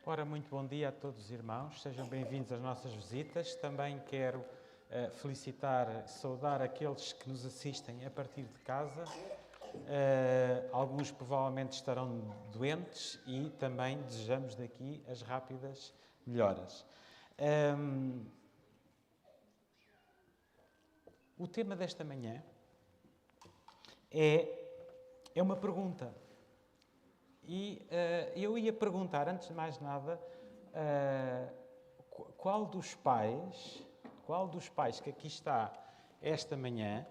Ora, muito bom dia a todos os irmãos, sejam bem-vindos às nossas visitas. Também quero felicitar, saudar aqueles que nos assistem a partir de casa. Alguns provavelmente estarão doentes e também desejamos daqui as rápidas melhoras. O tema desta manhã é uma pergunta. E eu ia perguntar, antes de mais nada, qual dos pais que aqui está esta manhã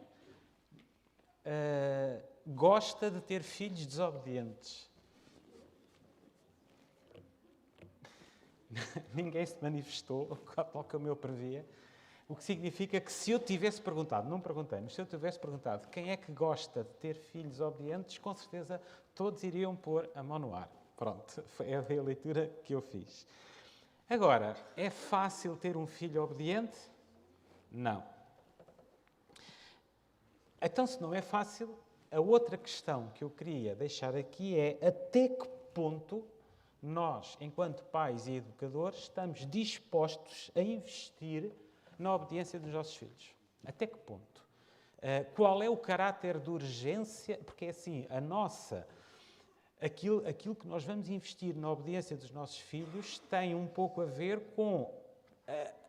gosta de ter filhos desobedientes? Ninguém se manifestou, tal como eu previa. O que significa que se eu tivesse perguntado, não perguntei, mas se eu tivesse perguntado quem é que gosta de ter filhos obedientes, com certeza todos iriam pôr a mão no ar. Pronto, é a leitura que eu fiz. Agora, é fácil ter um filho obediente? Não. Então, se não é fácil, a outra questão que eu queria deixar aqui é até que ponto nós, enquanto pais e educadores, estamos dispostos a investir na obediência dos nossos filhos. Até que ponto? Qual é o caráter de urgência? Porque é assim, aquilo que nós vamos investir na obediência dos nossos filhos tem um pouco a ver com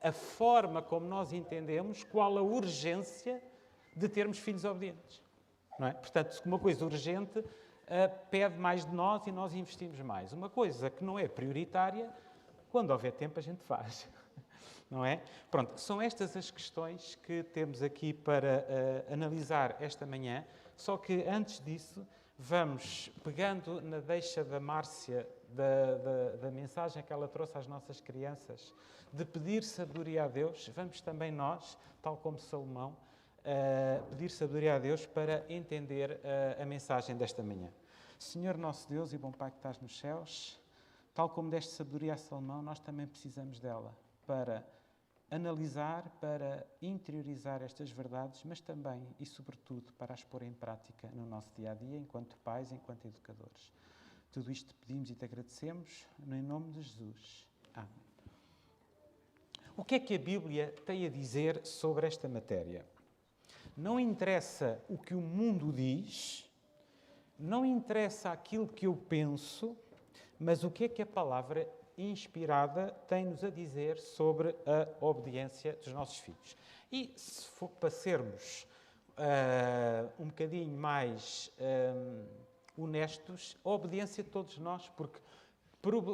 a forma como nós entendemos qual a urgência de termos filhos obedientes. Não é? Portanto, se uma coisa urgente pede mais de nós e nós investimos mais. Uma coisa que não é prioritária, quando houver tempo a gente faz. Não é? Pronto, são estas as questões que temos aqui para analisar esta manhã, só que antes disso vamos, pegando na deixa da Márcia, da mensagem que ela trouxe às nossas crianças, de pedir sabedoria a Deus, vamos também nós, tal como Salomão, pedir sabedoria a Deus para entender a mensagem desta manhã. Senhor nosso Deus e bom Pai que estás nos céus, tal como deste sabedoria a Salomão, nós também precisamos dela para analisar, para interiorizar estas verdades, mas também e sobretudo para as pôr em prática no nosso dia-a-dia, enquanto pais, enquanto educadores. Tudo isto te pedimos e te agradecemos, no nome de Jesus. Amém. O que é que a Bíblia tem a dizer sobre esta matéria? Não interessa o que o mundo diz, não interessa aquilo que eu penso, mas o que é que a palavra inspirada tem-nos a dizer sobre a obediência dos nossos filhos. E se for para sermos um bocadinho mais honestos, a obediência de todos nós, porque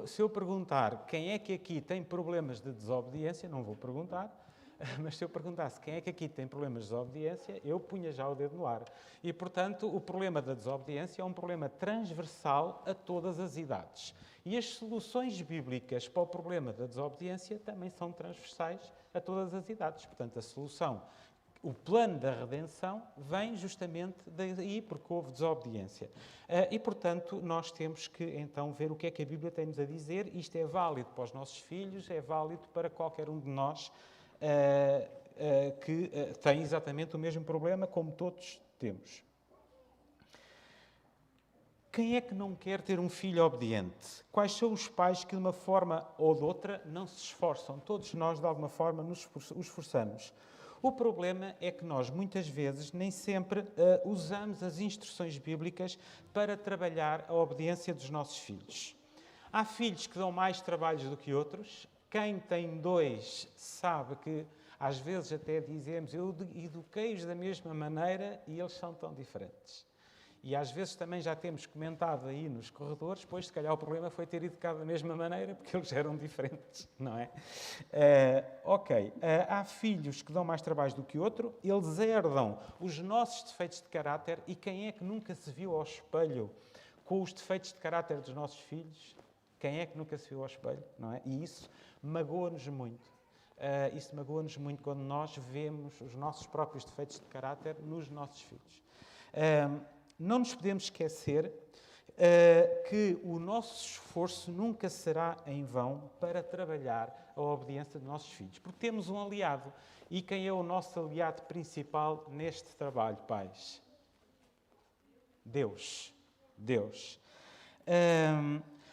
se eu perguntar quem é que aqui tem problemas de desobediência, não vou perguntar, mas se eu perguntasse quem é que aqui tem problemas de desobediência, eu punha já o dedo no ar. E, portanto, o problema da desobediência é um problema transversal a todas as idades. E as soluções bíblicas para o problema da desobediência também são transversais a todas as idades. Portanto, a solução, o plano da redenção, vem justamente daí, porque houve desobediência. E, portanto, nós temos que, então, ver o que é que a Bíblia tem-nos a dizer. Isto é válido para os nossos filhos, é válido para qualquer um de nós que tem exatamente o mesmo problema, como todos temos. Quem é que não quer ter um filho obediente? Quais são os pais que, de uma forma ou de outra, não se esforçam? Todos nós, de alguma forma, nos esforçamos. O problema é que nós, muitas vezes, nem sempre usamos as instruções bíblicas para trabalhar a obediência dos nossos filhos. Há filhos que dão mais trabalhos do que outros. Quem tem dois sabe que, às vezes, até dizemos eu eduquei-os da mesma maneira e eles são tão diferentes. E às vezes também já temos comentado aí nos corredores, pois se calhar o problema foi ter educado da mesma maneira, porque eles eram diferentes, não é? Há filhos que dão mais trabalhos do que outro, eles herdam os nossos defeitos de caráter, e quem é que nunca se viu ao espelho com os defeitos de caráter dos nossos filhos? Quem é que nunca se viu ao espelho, não é? E isso magoa-nos muito. Isso magoa-nos muito quando nós vemos os nossos próprios defeitos de caráter nos nossos filhos. Não nos podemos esquecer que o nosso esforço nunca será em vão para trabalhar a obediência dos nossos filhos, porque temos um aliado. E quem é o nosso aliado principal neste trabalho, pais? Deus.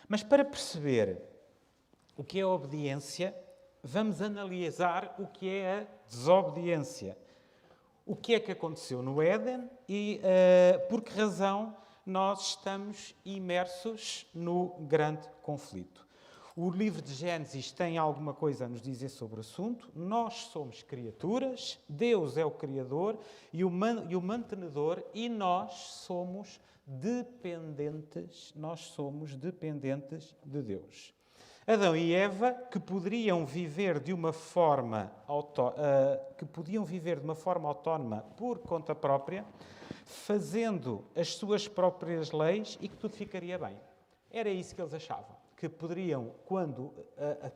Mas para perceber o que é a obediência, vamos analisar o que é a desobediência. O que é que aconteceu no Éden e por que razão nós estamos imersos no grande conflito. O livro de Gênesis tem alguma coisa a nos dizer sobre o assunto. Nós somos criaturas, Deus é o Criador e o mantenedor, e nós somos dependentes de Deus. Adão e Eva, que podiam viver de uma forma autónoma por conta própria, fazendo as suas próprias leis e que tudo ficaria bem. Era isso que eles achavam, que poderiam, quando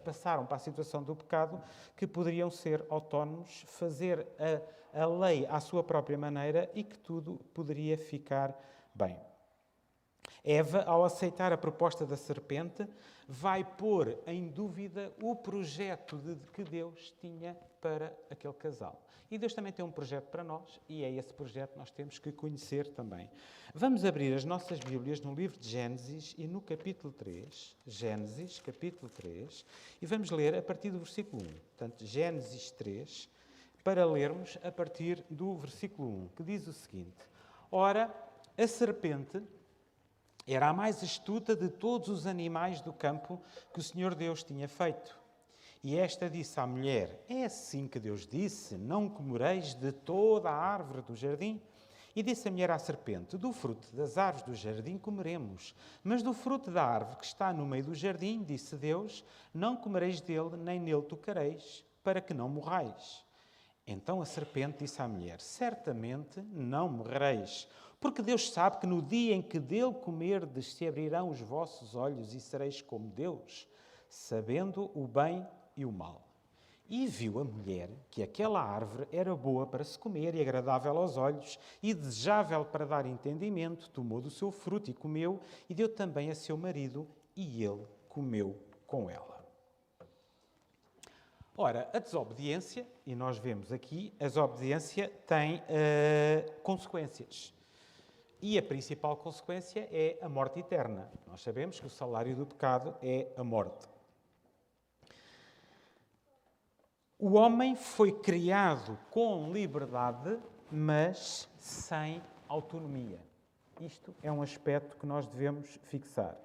passaram para a situação do pecado, que poderiam ser autónomos, fazer a lei à sua própria maneira e que tudo poderia ficar bem. Eva, ao aceitar a proposta da serpente, vai pôr em dúvida o projeto que Deus tinha para aquele casal. E Deus também tem um projeto para nós, e é esse projeto que nós temos que conhecer também. Vamos abrir as nossas Bíblias no livro de Gênesis e no capítulo 3. Gênesis, capítulo 3, e vamos ler a partir do versículo 1. Portanto, Gênesis 3, para lermos a partir do versículo 1, que diz o seguinte: Ora, a serpente era a mais astuta de todos os animais do campo que o Senhor Deus tinha feito. E esta disse à mulher: É assim que Deus disse, não comereis de toda a árvore do jardim? E disse a mulher à serpente: Do fruto das árvores do jardim comeremos, mas do fruto da árvore que está no meio do jardim, disse Deus, não comereis dele, nem nele tocareis, para que não morrais. Então a serpente disse à mulher: Certamente não morrereis, porque Deus sabe que no dia em que dele comerdes se abrirão os vossos olhos e sereis como Deus, sabendo o bem e o mal. E viu a mulher que aquela árvore era boa para se comer e agradável aos olhos e desejável para dar entendimento, tomou do seu fruto e comeu, e deu também a seu marido, e ele comeu com ela. Ora, a desobediência, e nós vemos aqui, a desobediência tem consequências. E a principal consequência é a morte eterna. Nós sabemos que o salário do pecado é a morte. O homem foi criado com liberdade, mas sem autonomia. Isto é um aspecto que nós devemos fixar.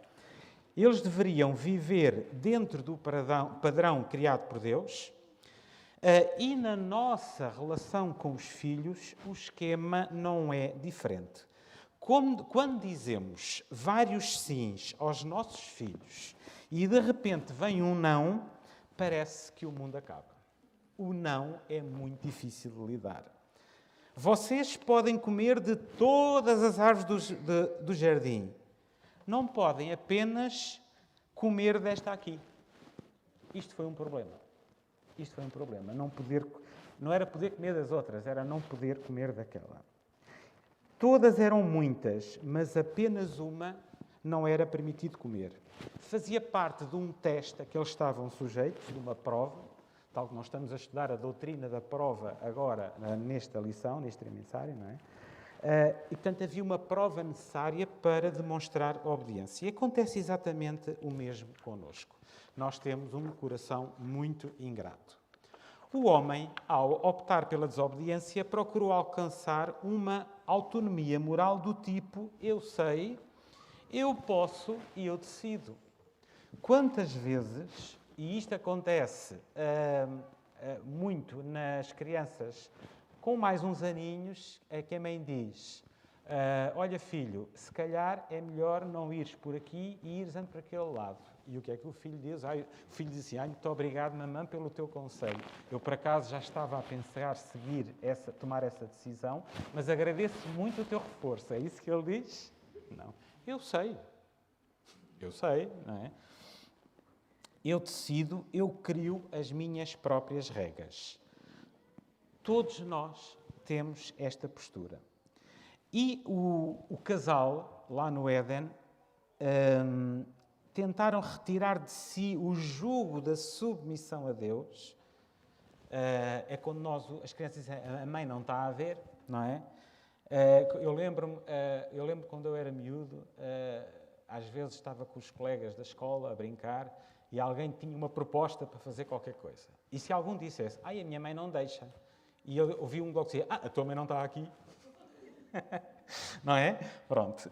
Eles deveriam viver dentro do padrão criado por Deus, e na nossa relação com os filhos, o esquema não é diferente. Quando dizemos vários sims aos nossos filhos e de repente vem um não, parece que o mundo acaba. O não é muito difícil de lidar. Vocês podem comer de todas as árvores do jardim. Não podem apenas comer desta aqui. Isto foi um problema. Não era poder comer das outras, era não poder comer daquela. Todas eram muitas, mas apenas uma não era permitido comer. Fazia parte de um teste a que eles estavam sujeitos, de uma prova, tal que nós estamos a estudar a doutrina da prova agora nesta lição, neste trimessário, não é? E, portanto, havia uma prova necessária para demonstrar obediência. E acontece exatamente o mesmo connosco. Nós temos um coração muito ingrato. O homem, ao optar pela desobediência, procurou alcançar uma autonomia moral do tipo: eu sei, eu posso e eu decido. Quantas vezes, e isto acontece muito nas crianças com mais uns aninhos, é que a mãe diz: olha filho, se calhar é melhor não ires por aqui e ires para aquele lado. E o que é que o filho diz? O filho diz assim: muito obrigado, mamãe, pelo teu conselho. Eu, por acaso, já estava a pensar tomar essa decisão, mas agradeço muito o teu reforço. É isso que ele diz? Não. Eu sei, não é? Eu decido, eu crio as minhas próprias regras. Todos nós temos esta postura. E o casal, lá no Éden, tentaram retirar de si o jugo da submissão a Deus. É quando as crianças dizem: a mãe não está a ver, não é? Eu lembro quando eu era miúdo, às vezes estava com os colegas da escola a brincar e alguém tinha uma proposta para fazer qualquer coisa. E se algum dissesse, a minha mãe não deixa, e eu ouvi um logo dizer, a tua mãe não está aqui. Não é? Pronto.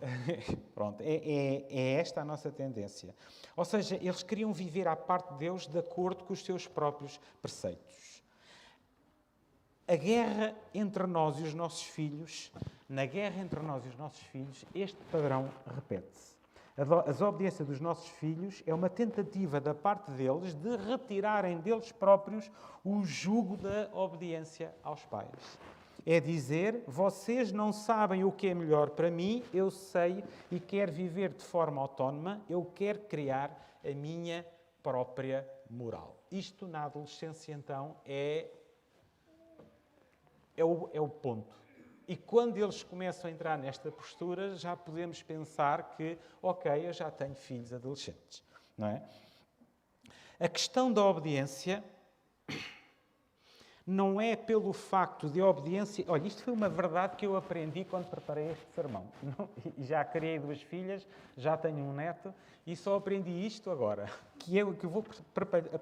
Pronto. É esta a nossa tendência. Ou seja, eles queriam viver à parte de Deus de acordo com os seus próprios preceitos. A guerra entre nós e os nossos filhos, na guerra entre nós e os nossos filhos, este padrão repete-se. A desobediência dos nossos filhos é uma tentativa da parte deles de retirarem deles próprios o jugo da obediência aos pais. É dizer, vocês não sabem o que é melhor para mim, eu sei e quero viver de forma autónoma, eu quero criar a minha própria moral. Isto na adolescência, então, é o ponto. E quando eles começam a entrar nesta postura, já podemos pensar que, ok, eu já tenho filhos adolescentes, não é? A questão da obediência não é pelo facto de obediência... Olha, isto foi uma verdade que eu aprendi quando preparei este sermão. Já criei 2 filhas, já tenho um neto e só aprendi isto agora, que eu vou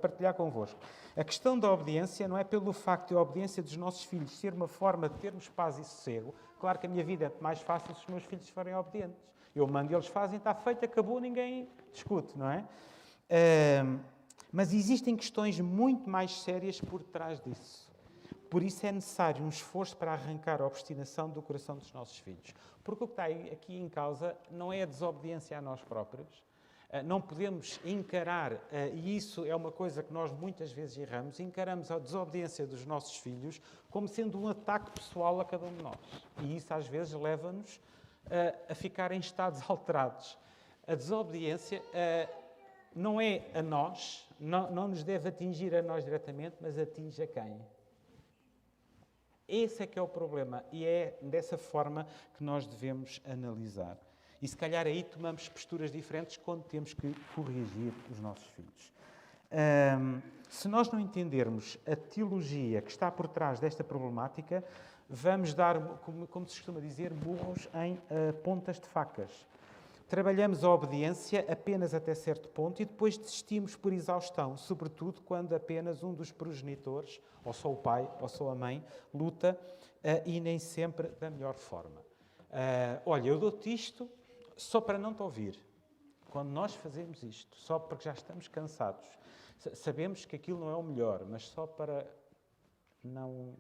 partilhar convosco. A questão da obediência não é pelo facto de a obediência dos nossos filhos ser uma forma de termos paz e sossego. Claro que a minha vida é mais fácil se os meus filhos forem obedientes. Eu mando, eles fazem, está feito, acabou, ninguém discute, não é? Mas existem questões muito mais sérias por trás disso. Por isso é necessário um esforço para arrancar a obstinação do coração dos nossos filhos. Porque o que está aqui em causa não é a desobediência a nós próprios. Não podemos encarar, e isso é uma coisa que nós muitas vezes erramos, encaramos a desobediência dos nossos filhos como sendo um ataque pessoal a cada um de nós. E isso às vezes leva-nos a ficar em estados alterados. A desobediência não é a nós, não nos deve atingir a nós diretamente, mas atinge a quem? Esse é que é o problema e é dessa forma que nós devemos analisar. E se calhar aí tomamos posturas diferentes quando temos que corrigir os nossos filhos. Se nós não entendermos a teologia que está por trás desta problemática, vamos dar, como se costuma dizer, murros em pontas de facas. Trabalhamos a obediência apenas até certo ponto e depois desistimos por exaustão, sobretudo quando apenas um dos progenitores, ou só o pai ou só a mãe, luta e nem sempre da melhor forma. Olha, eu dou-te isto só para não te ouvir. Quando nós fazemos isto, só porque já estamos cansados, sabemos que aquilo não é o melhor, mas só para não...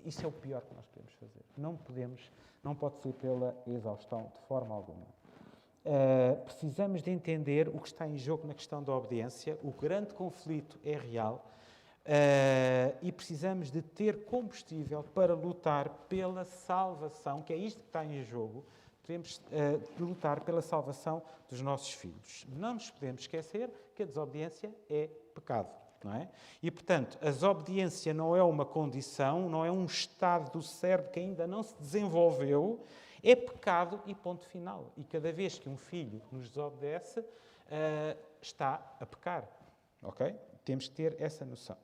Isso é o pior que nós podemos fazer. Não pode ser pela exaustão de forma alguma. Precisamos de entender o que está em jogo na questão da obediência. O grande conflito é real e precisamos de ter combustível para lutar pela salvação, que é isto que está em jogo. Podemos lutar pela salvação dos nossos filhos. Não nos podemos esquecer que a desobediência é pecado, não é? E, portanto, a desobediência não é uma condição, não é um estado do cérebro que ainda não se desenvolveu. É pecado e ponto final. E cada vez que um filho nos desobedece, está a pecar. Ok? Temos que ter essa noção.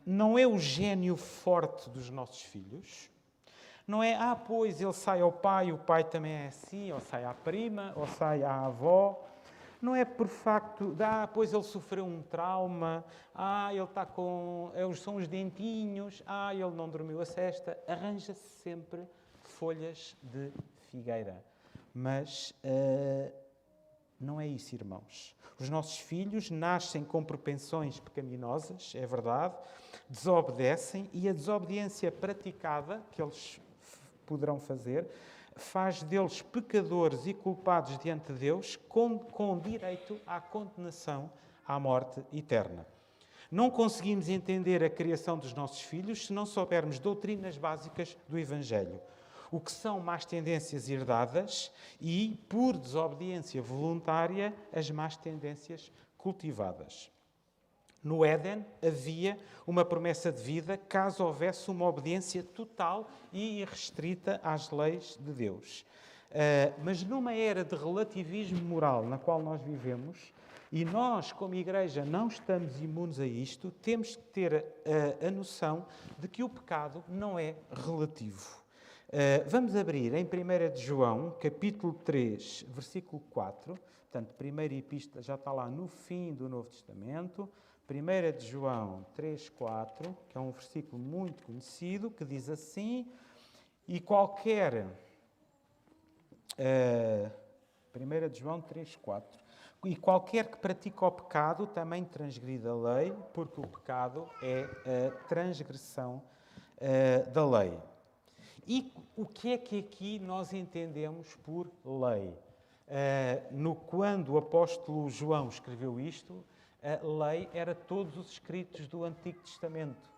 Não é o gênio forte dos nossos filhos. Não é, pois ele sai ao pai, o pai também é assim, ou sai à prima, ou sai à avó. Não é por facto de, pois ele sofreu um trauma, ele está com... são os dentinhos, ele não dormiu a sesta. Arranja-se sempre folhas de figueira. Mas não é isso, irmãos. Os nossos filhos nascem com propensões pecaminosas, é verdade, desobedecem, e a desobediência praticada, que eles poderão fazer, faz deles pecadores e culpados diante de Deus, com direito à condenação, à morte eterna. Não conseguimos entender a criação dos nossos filhos se não soubermos doutrinas básicas do Evangelho. O que são más tendências herdadas e, por desobediência voluntária, as más tendências cultivadas. No Éden havia uma promessa de vida caso houvesse uma obediência total e irrestrita às leis de Deus. Mas numa era de relativismo moral na qual nós vivemos, e nós, como Igreja, não estamos imunes a isto, temos que ter a noção de que o pecado não é relativo. Vamos abrir em 1 de João, capítulo 3, versículo 4. Portanto, primeira epístola já está lá no fim do Novo Testamento. 1 de João 3, 4, que é um versículo muito conhecido, que diz assim, e qualquer... 1 de João 3, 4. E qualquer que pratica o pecado também transgride a lei, porque o pecado é a transgressão da lei. E o que é que aqui nós entendemos por lei? Quando o apóstolo João escreveu isto, a lei era todos os escritos do Antigo Testamento.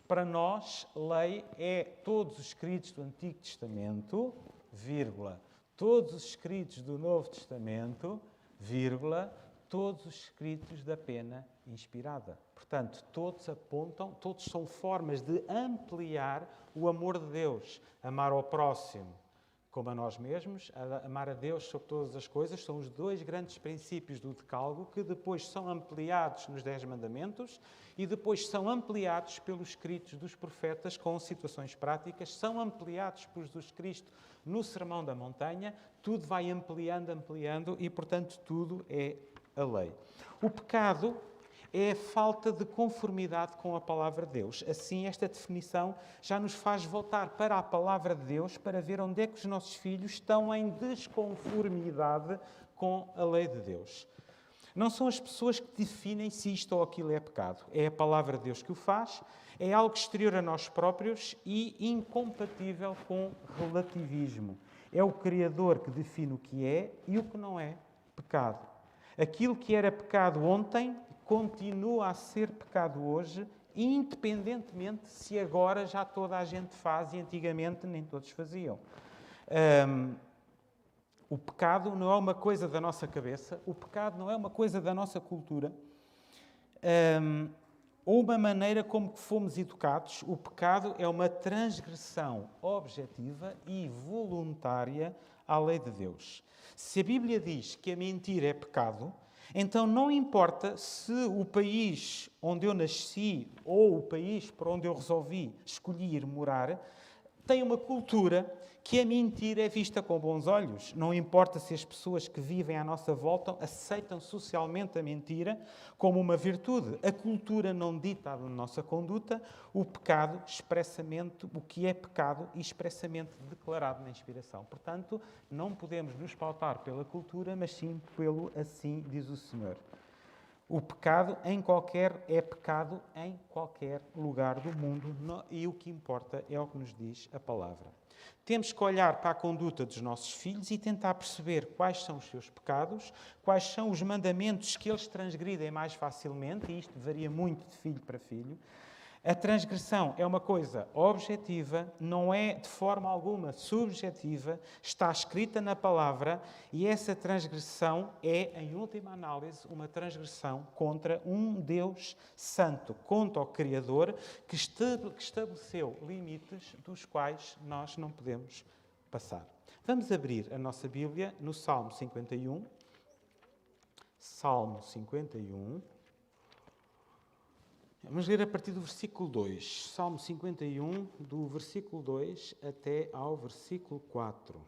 Para nós, lei é todos os escritos do Antigo Testamento, vírgula, todos os escritos do Novo Testamento, vírgula, todos os escritos da pena inspirada. Portanto, todos apontam, todos são formas de ampliar o amor de Deus. Amar ao próximo como a nós mesmos, amar a Deus sobre todas as coisas, são os dois grandes princípios do Decálogo que depois são ampliados nos 10 Mandamentos e depois são ampliados pelos escritos dos profetas com situações práticas, são ampliados por Jesus Cristo no Sermão da Montanha, tudo vai ampliando e, portanto, tudo é a lei. O pecado é a falta de conformidade com a palavra de Deus. Assim, esta definição já nos faz voltar para a palavra de Deus para ver onde é que os nossos filhos estão em desconformidade com a lei de Deus. Não são as pessoas que definem se isto ou aquilo é pecado. É a palavra de Deus que o faz, é algo exterior a nós próprios e incompatível com relativismo. É o Criador que define o que é e o que não é pecado. Aquilo que era pecado ontem continua a ser pecado hoje, independentemente se agora já toda a gente faz e antigamente nem todos faziam. O pecado não é uma coisa da nossa cabeça, o pecado não é uma coisa da nossa cultura, ou uma maneira como fomos educados. O pecado é uma transgressão objetiva e voluntária à lei de Deus. Se a Bíblia diz que a mentira é pecado, então não importa se o país onde eu nasci ou o país para onde eu escolhi ir morar, tem uma cultura que a mentira é vista com bons olhos. Não importa se as pessoas que vivem à nossa volta aceitam socialmente a mentira como uma virtude. A cultura não dita a nossa conduta, o pecado expressamente, o que é pecado expressamente declarado na inspiração. Portanto, não podemos nos pautar pela cultura, mas sim pelo assim diz o Senhor. O pecado é pecado em qualquer lugar do mundo e o que importa é o que nos diz a palavra. Temos que olhar para a conduta dos nossos filhos e tentar perceber quais são os seus pecados, quais são os mandamentos que eles transgridem mais facilmente, e isto varia muito de filho para filho. A transgressão é uma coisa objetiva, não é de forma alguma subjetiva, está escrita na palavra e essa transgressão é, em última análise, uma transgressão contra um Deus santo, contra o Criador que estabeleceu limites dos quais nós não podemos passar. Vamos abrir a nossa Bíblia no Salmo 51. Salmo 51. Vamos ler a partir do versículo 2. Salmo 51, do versículo 2 até ao versículo 4.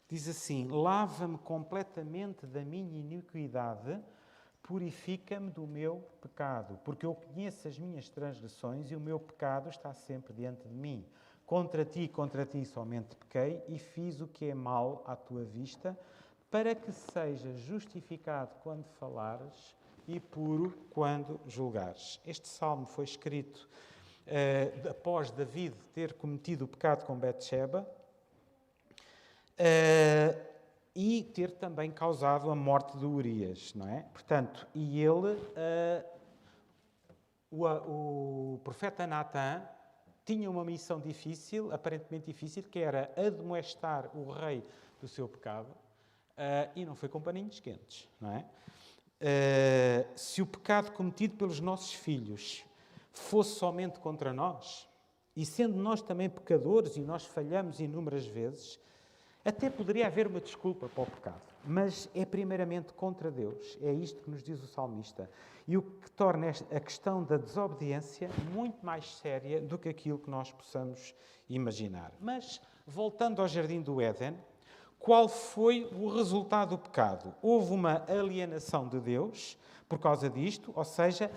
Diz assim: lava-me completamente da minha iniquidade, purifica-me do meu pecado, porque eu conheço as minhas transgressões e o meu pecado está sempre diante de mim. Contra ti somente pequei e fiz o que é mal à tua vista, para que sejas justificado quando falares e puro quando julgares. Este salmo foi escrito após David ter cometido o pecado com Betseba e ter também causado a morte de Urias, não é? Portanto, e ele, o profeta Natã, tinha uma missão difícil, aparentemente difícil, que era admoestar o rei do seu pecado, e não foi com paninhos quentes, não é? Se o pecado cometido pelos nossos filhos fosse somente contra nós, e sendo nós também pecadores e nós falhamos inúmeras vezes, Até poderia haver uma desculpa para o pecado, mas é primeiramente contra Deus. É isto que nos diz o salmista. E o que torna a questão da desobediência muito mais séria do que aquilo que nós possamos imaginar. Mas, voltando ao Jardim do Éden, qual foi o resultado do pecado? Houve uma alienação de Deus por causa disto, ou seja,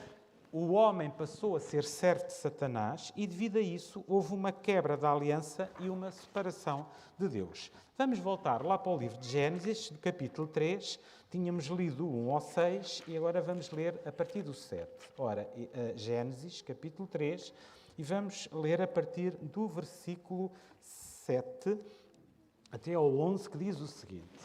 o homem passou a ser servo de Satanás e, devido a isso, houve uma quebra da aliança e uma separação de Deus. Vamos voltar lá para o livro de Gênesis, do capítulo 3. Tínhamos lido 1 ao 6 e agora vamos ler a partir do 7. Ora, Gênesis, capítulo 3, e vamos ler a partir do versículo 7 até ao 11, que diz o seguinte.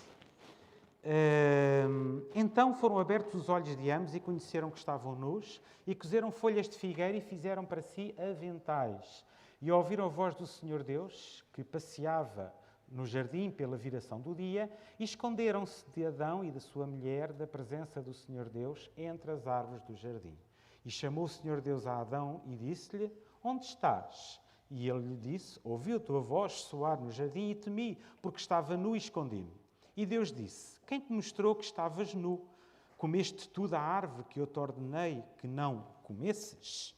Então foram abertos os olhos de ambos e conheceram que estavam nus e cozeram folhas de figueira e fizeram para si aventais. E ouviram a voz do Senhor Deus, que passeava no jardim pela viração do dia, e esconderam-se de Adão e da sua mulher da presença do Senhor Deus entre as árvores do jardim. E chamou o Senhor Deus a Adão e disse-lhe: Onde estás? E ele lhe disse: Ouvi a tua voz soar no jardim e temi, porque estava nu e escondi-me. E Deus disse: Quem te mostrou que estavas nu? Comeste tu da árvore que eu te ordenei que não comesses?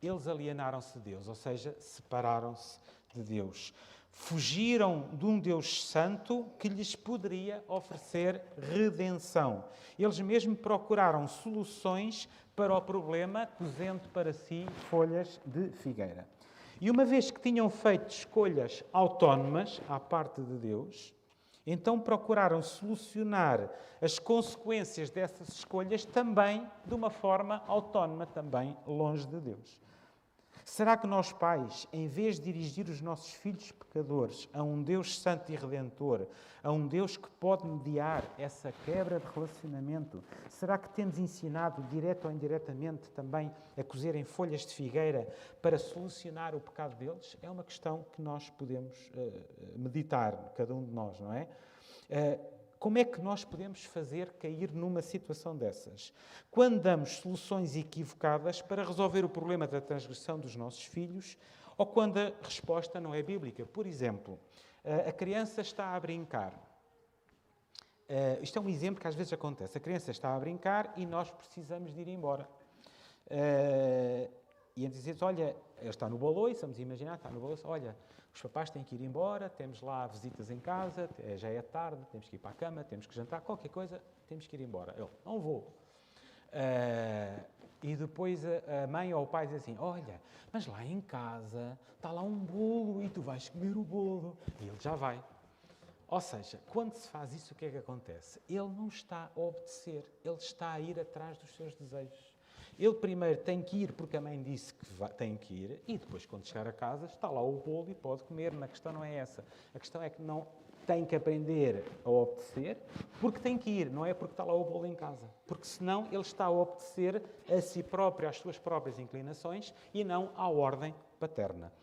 Eles alienaram-se de Deus, ou seja, separaram-se de Deus. Fugiram de um Deus santo que lhes poderia oferecer redenção. Eles mesmo procuraram soluções para o problema, cozendo para si folhas de figueira. E uma vez que tinham feito escolhas autónomas à parte de Deus, então procuraram solucionar as consequências dessas escolhas também de uma forma autónoma, também longe de Deus. Será que nós, pais, em vez de dirigir os nossos filhos pecadores a um Deus santo e redentor, a um Deus que pode mediar essa quebra de relacionamento, será que temos ensinado, direto ou indiretamente, também a cozerem folhas de figueira para solucionar o pecado deles? É uma questão que nós podemos meditar, cada um de nós, não é? Como é que nós podemos fazer cair numa situação dessas? Quando damos soluções equivocadas para resolver o problema da transgressão dos nossos filhos ou quando a resposta não é bíblica. Por exemplo, a criança está a brincar. Isto é um exemplo que às vezes acontece. A criança está a brincar e nós precisamos de ir embora. E a dizer, olha, ele está no baloiço, vamos imaginar, está no baloiço, olha, os papás têm que ir embora, temos lá visitas em casa, já é tarde, temos que ir para a cama, temos que jantar, qualquer coisa, temos que ir embora. Ele, não vou. E depois a mãe ou o pai diz assim, olha, mas lá em casa está lá um bolo e tu vais comer o bolo. E ele já vai. Ou seja, quando se faz isso, o que é que acontece? Ele não está a obedecer, ele está a ir atrás dos seus desejos. Ele primeiro tem que ir porque a mãe disse que tem que ir e depois, quando chegar a casa, está lá o bolo e pode comer. A questão não é essa. A questão é que não tem que aprender a obedecer porque tem que ir, não é porque está lá o bolo em casa. Porque senão ele está a obedecer a si próprio, às suas próprias inclinações e não à ordem paterna.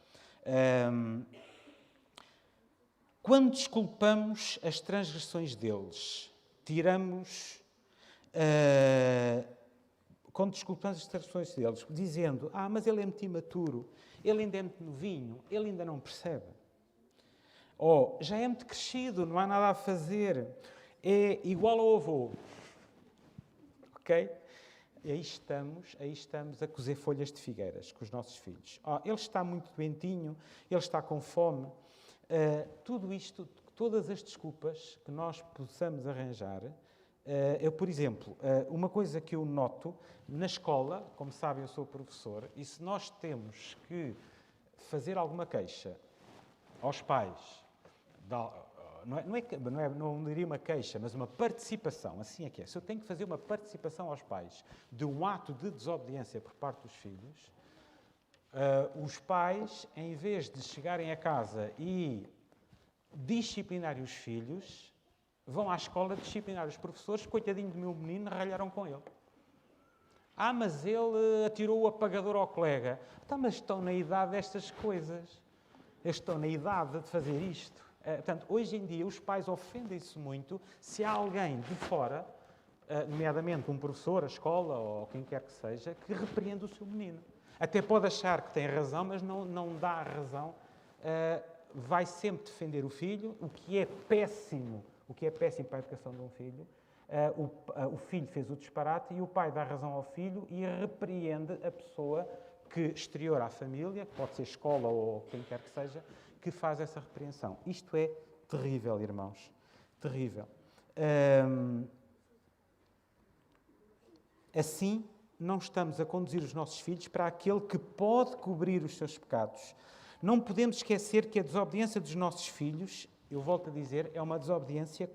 Quando desculpamos as transgressões deles, quando desculpamos as transgressões deles, dizendo, mas ele é muito imaturo, ele ainda é muito novinho, ele ainda não percebe. Ou, já é muito crescido, não há nada a fazer, é igual ao avô. Ok? E aí estamos a cozer folhas de figueiras com os nossos filhos. Ele está muito doentinho, ele está com fome. Tudo isto, todas as desculpas que nós possamos arranjar, eu, por exemplo, uma coisa que eu noto na escola, como sabem, eu sou professor, e se nós temos que fazer alguma queixa aos pais, não diria uma queixa, mas uma participação, assim é que é. Se eu tenho que fazer uma participação aos pais de um ato de desobediência por parte dos filhos, os pais, em vez de chegarem a casa e disciplinarem os filhos, vão à escola disciplinar os professores, coitadinho do meu menino, ralharam com ele. Mas ele atirou o apagador ao colega. Mas estão na idade destas coisas. Eles estão na idade de fazer isto. Portanto, hoje em dia, os pais ofendem-se muito se há alguém de fora, nomeadamente um professor, a escola ou quem quer que seja, que repreende o seu menino. Até pode achar que tem razão, mas não dá a razão vai sempre defender o filho, o que é péssimo para a educação de um filho. O filho fez o disparate e o pai dá razão ao filho e repreende a pessoa que, exterior à família, que pode ser escola ou quem quer que seja, que faz essa repreensão. Isto é terrível, irmãos. Terrível. Assim, não estamos a conduzir os nossos filhos para aquele que pode cobrir os seus pecados. Não podemos esquecer que a desobediência dos nossos filhos, eu volto a dizer, é uma desobediência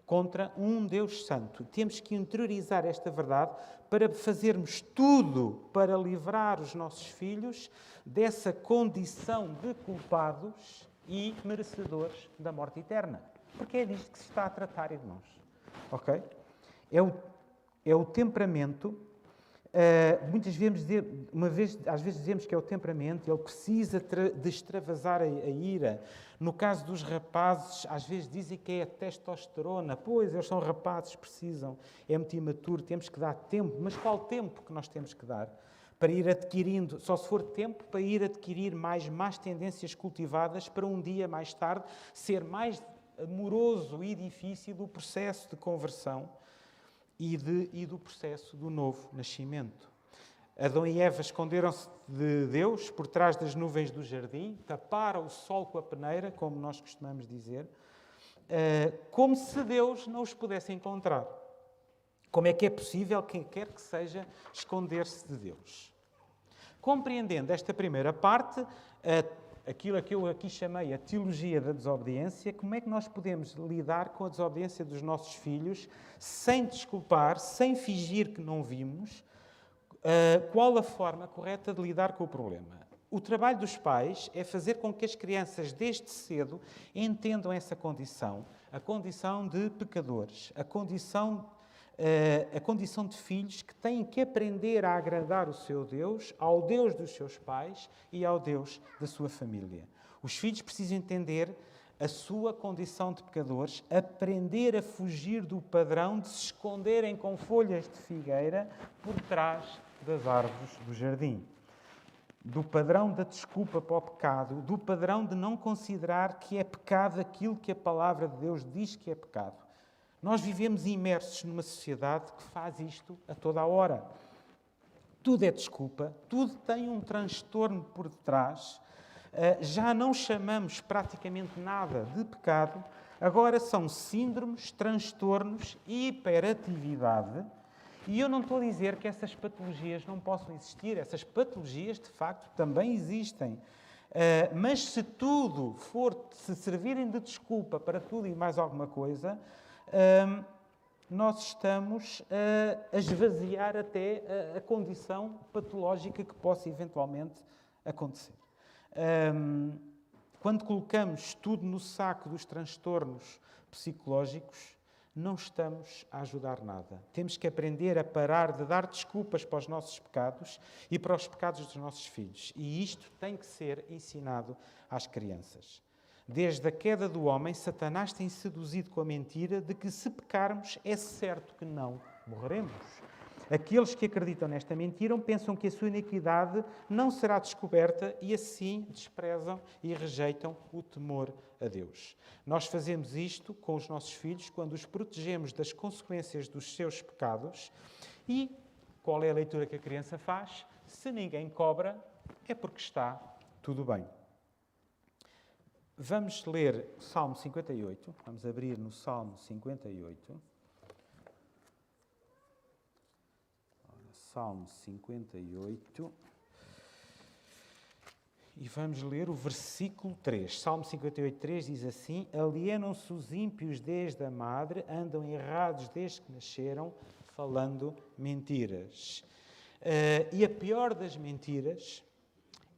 contra um Deus Santo. Temos que interiorizar esta verdade para fazermos tudo para livrar os nossos filhos dessa condição de culpados e merecedores da morte eterna. Porque é disto que se está a tratar, irmãos. Ok? É o temperamento. Às vezes dizemos que é o temperamento, ele precisa de extravasar a ira. No caso dos rapazes, às vezes dizem que é a testosterona. Pois, eles são rapazes, precisam. É muito imaturo, temos que dar tempo. Mas qual tempo que nós temos que dar? Para ir adquirindo, só se for tempo para ir adquirir mais tendências cultivadas para um dia mais tarde ser mais amoroso e difícil o processo de conversão e do processo do novo nascimento. Adão e Eva esconderam-se de Deus por trás das nuvens do jardim, taparam o sol com a peneira, como nós costumamos dizer, como se Deus não os pudesse encontrar. Como é que é possível, quem quer que seja, esconder-se de Deus? Compreendendo esta primeira parte, aquilo que eu aqui chamei a teologia da desobediência, como é que nós podemos lidar com a desobediência dos nossos filhos sem desculpar, sem fingir que não vimos? Qual a forma correta de lidar com o problema? O trabalho dos pais é fazer com que as crianças, desde cedo, entendam essa condição, a condição de pecadores, a condição de filhos que têm que aprender a agradar o seu Deus, ao Deus dos seus pais e ao Deus da sua família. Os filhos precisam entender a sua condição de pecadores, aprender a fugir do padrão de se esconderem com folhas de figueira por trás das árvores do jardim. Do padrão da desculpa para o pecado, do padrão de não considerar que é pecado aquilo que a palavra de Deus diz que é pecado. Nós vivemos imersos numa sociedade que faz isto a toda a hora. Tudo é desculpa, tudo tem um transtorno por detrás. Já não chamamos praticamente nada de pecado, agora são síndromes, transtornos e hiperatividade. E eu não estou a dizer que essas patologias não possam existir. Essas patologias, de facto, também existem. Mas se servirem de desculpa para tudo e mais alguma coisa, nós estamos a esvaziar até a condição patológica que possa eventualmente acontecer. Quando colocamos tudo no saco dos transtornos psicológicos, não estamos a ajudar nada. Temos que aprender a parar de dar desculpas para os nossos pecados e para os pecados dos nossos filhos. E isto tem que ser ensinado às crianças. Desde a queda do homem, Satanás tem seduzido com a mentira de que se pecarmos é certo que não morreremos. Aqueles que acreditam nesta mentira pensam que a sua iniquidade não será descoberta e assim desprezam e rejeitam o temor a Deus. Nós fazemos isto com os nossos filhos quando os protegemos das consequências dos seus pecados. E qual é a leitura que a criança faz? Se ninguém cobra, é porque está tudo bem. Vamos ler o Salmo 58. Vamos abrir no Salmo 58. Salmo 58. E vamos ler o versículo 3. Salmo 58, 3 diz assim: alienam-se os ímpios desde a madre, andam errados desde que nasceram, falando mentiras. E a pior das mentiras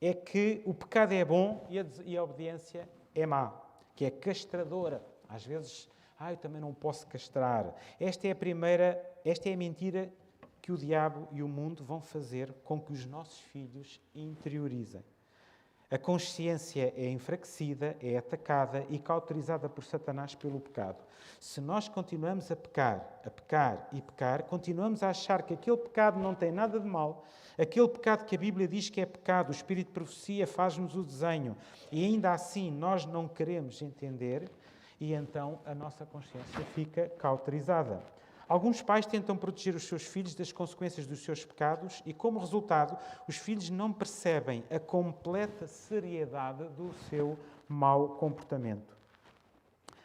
é que o pecado é bom e a obediência é má, que é castradora. Às vezes, eu também não posso castrar. Esta é a mentira que o diabo e o mundo vão fazer com que os nossos filhos interiorizem. A consciência é enfraquecida, é atacada e cauterizada por Satanás pelo pecado. Se nós continuamos a pecar e pecar, continuamos a achar que aquele pecado não tem nada de mal, aquele pecado que a Bíblia diz que é pecado, o Espírito de profecia faz-nos o desenho, e ainda assim nós não queremos entender, e então a nossa consciência fica cauterizada. Alguns pais tentam proteger os seus filhos das consequências dos seus pecados e, como resultado, os filhos não percebem a completa seriedade do seu mau comportamento.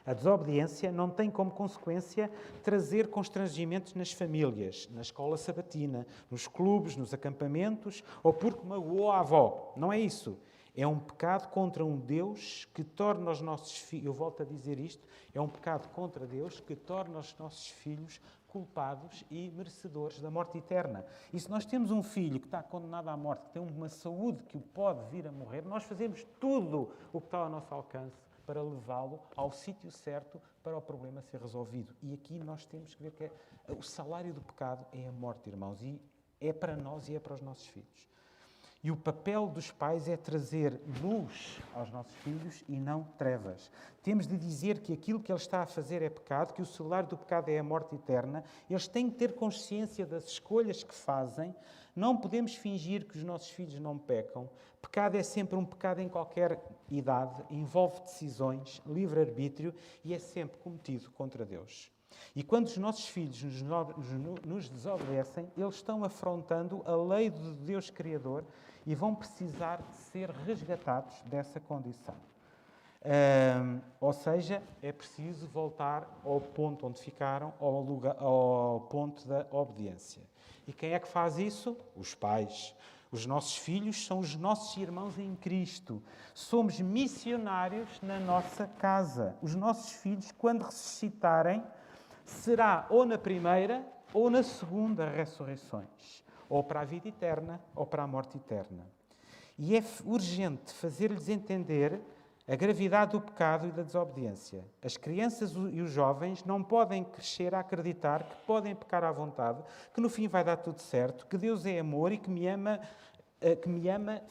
A desobediência não tem como consequência trazer constrangimentos nas famílias, na escola sabatina, nos clubes, nos acampamentos, ou porque magoou a avó. Não é isso. É um pecado contra um Deus que torna os nossos filhos, eu volto a dizer isto, é um pecado contra Deus que torna os nossos filhos culpados e merecedores da morte eterna. E se nós temos um filho que está condenado à morte, que tem uma saúde que o pode vir a morrer, nós fazemos tudo o que está ao nosso alcance para levá-lo ao sítio certo para o problema ser resolvido. E aqui nós temos que ver que o salário do pecado é a morte, irmãos, e é para nós e é para os nossos filhos. E o papel dos pais é trazer luz aos nossos filhos e não trevas. Temos de dizer que aquilo que ele está a fazer é pecado, que o salário do pecado é a morte eterna. Eles têm que ter consciência das escolhas que fazem. Não podemos fingir que os nossos filhos não pecam. Pecado é sempre um pecado em qualquer idade, envolve decisões, livre-arbítrio e é sempre cometido contra Deus. E quando os nossos filhos nos desobedecem, eles estão afrontando a lei do Deus Criador e vão precisar de ser resgatados dessa condição. Ou seja, é preciso voltar ao ponto onde ficaram, ao ponto da obediência. E quem é que faz isso? Os pais. Os nossos filhos são os nossos irmãos em Cristo. Somos missionários na nossa casa. Os nossos filhos, quando ressuscitarem, será ou na primeira ou na segunda ressurreições. Ou para a vida eterna ou para a morte eterna. E é urgente fazer-lhes entender a gravidade do pecado e da desobediência. As crianças e os jovens não podem crescer a acreditar que podem pecar à vontade, que no fim vai dar tudo certo, que Deus é amor e que me ama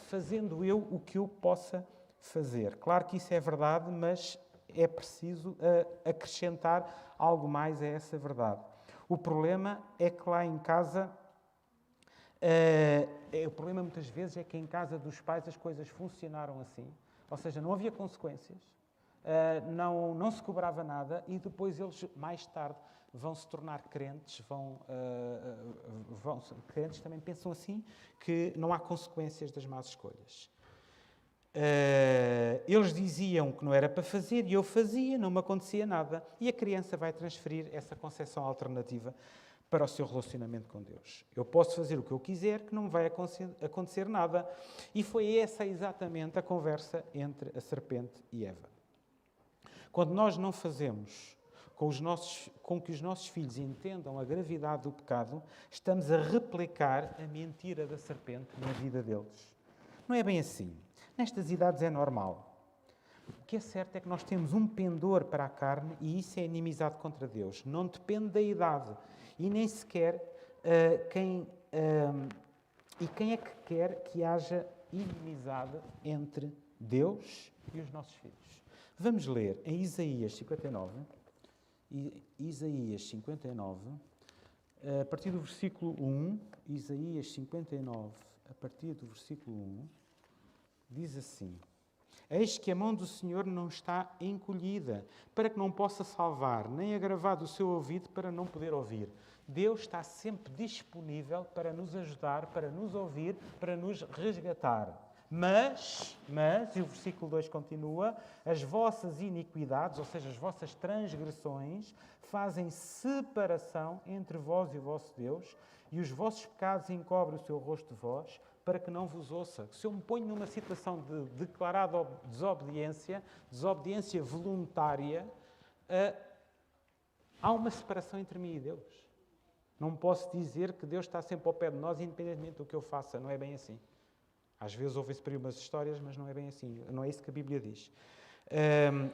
fazendo eu o que eu possa fazer. Claro que isso é verdade, mas é preciso acrescentar algo mais a essa verdade. O problema é que lá em casa... o problema muitas vezes é que em casa dos pais as coisas funcionaram assim. Ou seja, não havia consequências, não se cobrava nada e depois eles, mais tarde, vão se tornar crentes, crentes também pensam assim, que não há consequências das más escolhas. Eles diziam que não era para fazer e eu fazia, não me acontecia nada. E a criança vai transferir essa concepção alternativa para o seu relacionamento com Deus. Eu posso fazer o que eu quiser, que não me vai acontecer nada. E foi essa exatamente a conversa entre a serpente e Eva. Quando nós não fazemos com que os nossos filhos entendam a gravidade do pecado, estamos a replicar a mentira da serpente na vida deles. Não é bem assim. Nestas idades é normal. O que é certo é que nós temos um pendor para a carne e isso é inimizade contra Deus. Não depende da idade. E nem sequer quem é que quer que haja inimizade entre Deus e os nossos filhos. Vamos ler em Isaías 59, a partir do versículo 1, Isaías 59, a partir do versículo 1, diz assim: Eis que a mão do Senhor não está encolhida, para que não possa salvar, nem agravado o seu ouvido para não poder ouvir. Deus está sempre disponível para nos ajudar, para nos ouvir, para nos resgatar. Mas, e o versículo 2 continua, as vossas iniquidades, ou seja, as vossas transgressões, fazem separação entre vós e o vosso Deus, e os vossos pecados encobrem o seu rosto de vós, para que não vos ouça. Se eu me ponho numa situação de declarada desobediência voluntária, há uma separação entre mim e Deus. Não posso dizer que Deus está sempre ao pé de nós, independentemente do que eu faça. Não é bem assim. Às vezes ouvem-se por aí umas histórias, mas não é bem assim. Não é isso que a Bíblia diz.